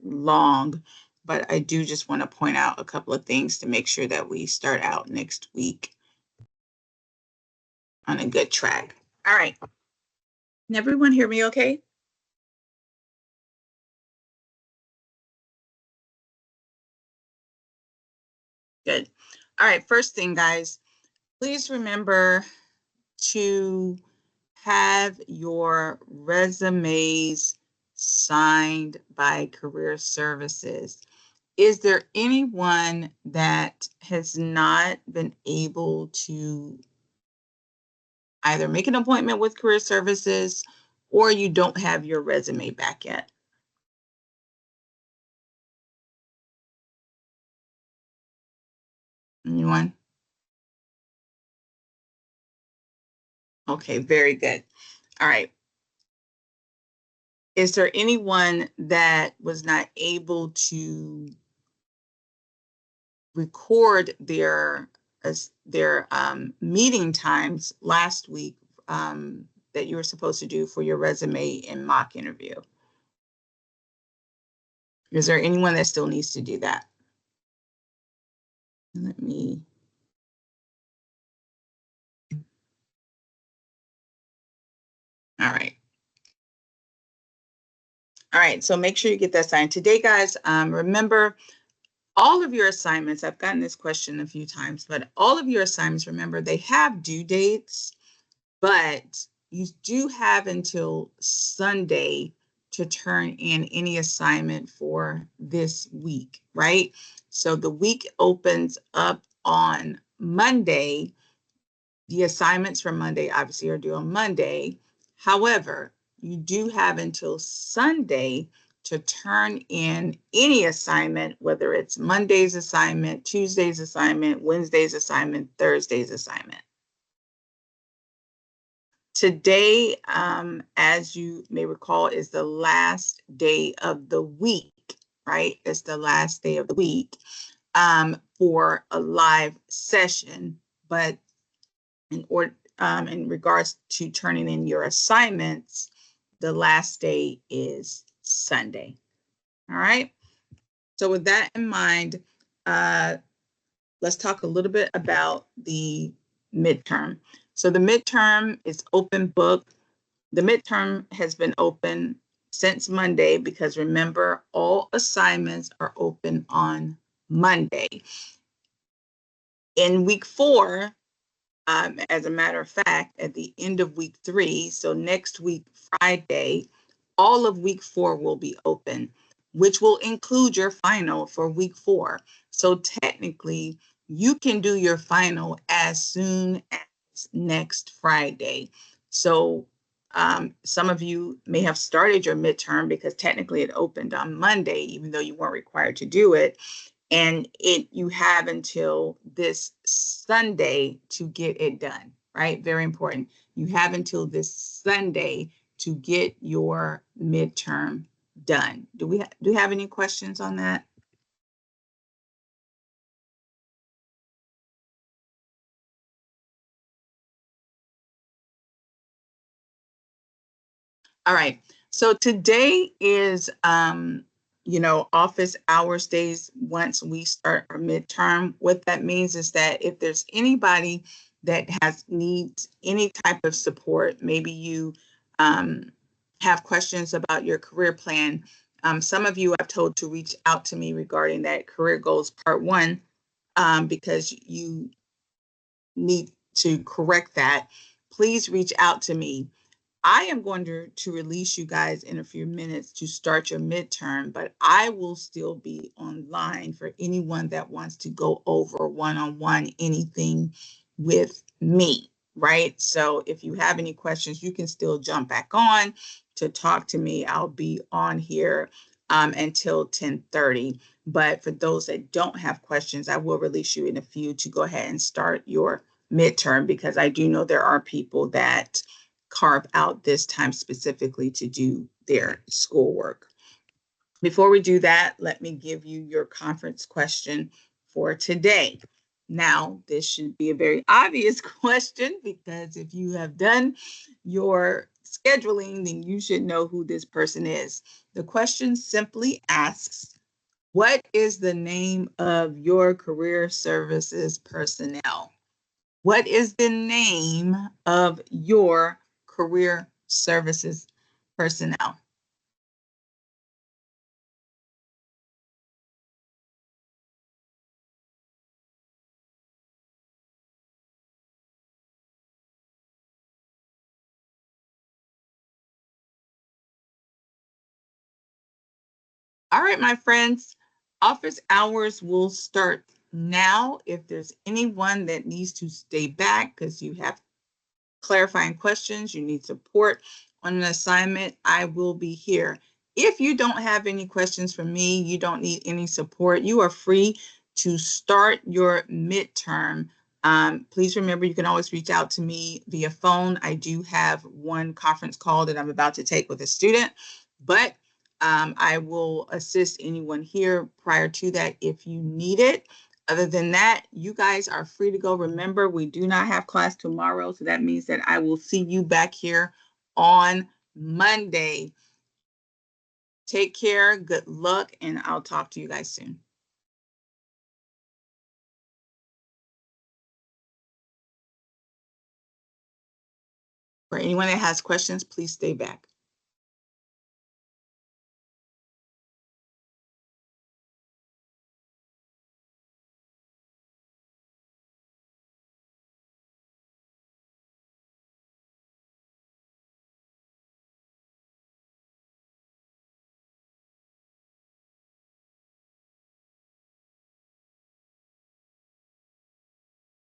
long, but I do just want to point out a couple of things to make sure that we start out next week on a good track. All right. Can everyone hear me okay? Good. All right. First thing, guys, please remember to have your resumes signed by Career Services. Is there anyone that has not been able to either make an appointment with Career Services or you don't have your resume back yet? Anyone? Okay, very good. All right. Is there anyone that was not able to record their meeting times last week that you were supposed to do for your resume and mock interview? Is there anyone that still needs to do that? Let me. All right. All right, so make sure you get that signed today, guys. Remember, all of your assignments, I've gotten this question a few times, but all of your assignments, remember, they have due dates, but you do have until Sunday to turn in any assignment for this week, right? So the week opens up on Monday. The assignments for Monday obviously are due on Monday. However, you do have until Sunday to turn in any assignment, whether it's Monday's assignment, Tuesday's assignment, Wednesday's assignment, Thursday's assignment. Today, as you may recall, is the last day of the week, right? It's the last day of the week for a live session. But in regards to turning in your assignments, the last day is Sunday. All right. So with that in mind, let's talk a little bit about the midterm. So the midterm is open book. The midterm has been open since Monday because remember, all assignments are open on Monday. In week 4, as a matter of fact, at the end of week 3, so next week, Friday, all of week 4 will be open, which will include your final for week 4. So technically, you can do your final as soon as next Friday. So some of you may have started your midterm because technically it opened on Monday, even though you weren't required to do it. And you have until this Sunday to get it done, right? Very important. You have until this Sunday to get your midterm done. Do you have any questions on that? All right. So today is office hours days once we start our midterm. What that means is that if there's anybody that needs any type of support, maybe you have questions about your career plan. Some of you I've told to reach out to me regarding that career goals part 1 because you need to correct that. Please reach out to me. I am going to release you guys in a few minutes to start your midterm, but I will still be online for anyone that wants to go over one-on-one anything with me, right? So if you have any questions, you can still jump back on to talk to me. I'll be on here until 10:30. But for those that don't have questions, I will release you in a few to go ahead and start your midterm because I do know there are people that carve out this time specifically to do their schoolwork. Before we do that, let me give you your conference question for today. Now, this should be a very obvious question because if you have done your scheduling, then you should know who this person is. The question simply asks, what is the name of your career services personnel? What is the name of your career services personnel? All right, my friends, office hours will start now. If there's anyone that needs to stay back because you have clarifying questions, you need support on an assignment, I will be here. If you don't have any questions for me, you don't need any support, you are free to start your midterm. Please remember, you can always reach out to me via phone. I do have one conference call that I'm about to take with a student, but I will assist anyone here prior to that if you need it. Other than that, you guys are free to go. Remember, we do not have class tomorrow, so that means that I will see you back here on Monday. Take care, good luck, and I'll talk to you guys soon. For anyone that has questions, please stay back.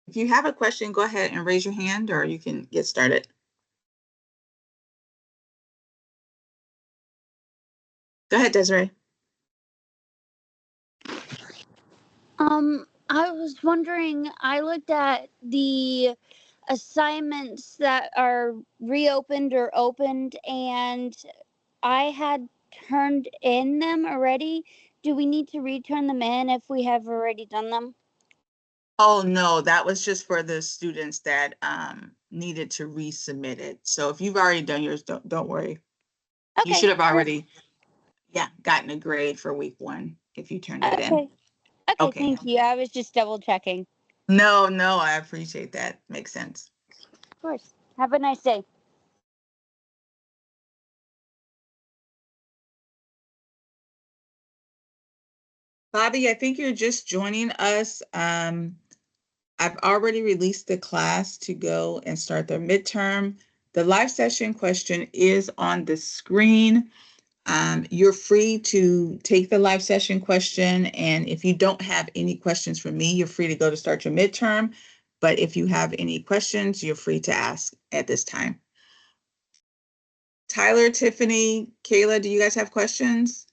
If you have a question, go ahead and raise your hand or you can get started. Go ahead, Desiree. I was wondering, I looked at the assignments that are reopened or opened, and I had turned in them already. Do we need to return them in if we have already done them? Oh, no, that was just for the students that needed to resubmit it. So if you've already done yours, don't worry. You Okay. should have already, yeah, gotten a grade for week 1 if you turned it in. Okay. Okay, Okay. thank you. I was just double checking. No, I appreciate that. Makes sense. Of course. Have a nice day. Bobby, I think you're just joining us. I've already released the class to go and start their midterm. The live session question is on the screen. You're free to take the live session question, and if you don't have any questions for me, you're free to go to start your midterm. But if you have any questions, you're free to ask at this time. Tyler, Tiffany, Kayla, do you guys have questions?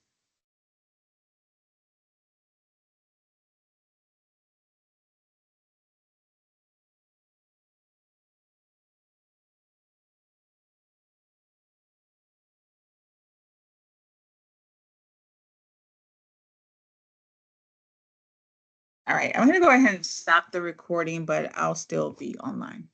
All right, I'm going to go ahead and stop the recording, but I'll still be online.